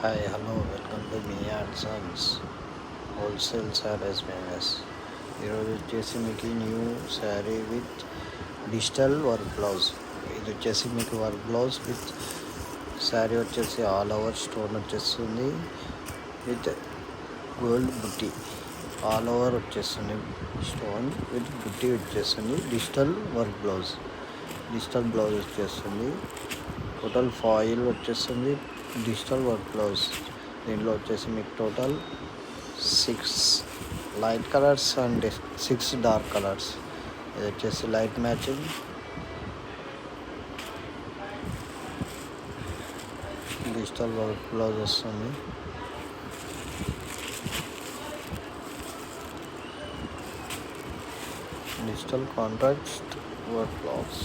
Hi hello welcome to me and Sons wholesale saris business. ఈరోజు వచ్చేసి మీకు new sari with digital work blouse. ఇది వచ్చేసి మీకు వర్క్ బ్లౌజ్ విత్ శారీ వచ్చేసి ఆల్ ఓవర్ స్టోన్ వచ్చేస్తుంది విత్ గోల్డ్ బుట్టి. ఆల్ ఓవర్ వచ్చేస్తుంది స్టోన్ విత్ బుట్టి వచ్చేస్తుంది. డిజిటల్ వర్క్ బ్లౌజ్ వచ్చేస్తుంది. టోటల్ ఫాయిల్ వచ్చేస్తుంది. డిజిటల్ వర్క్ బ్లౌజ్ దీంట్లో వచ్చేసి మీకు total 6 light colours and 6 dark colours. ఇది వచ్చేసి light matching. Digital work blouse వస్తుంది. Digital contract work blouse.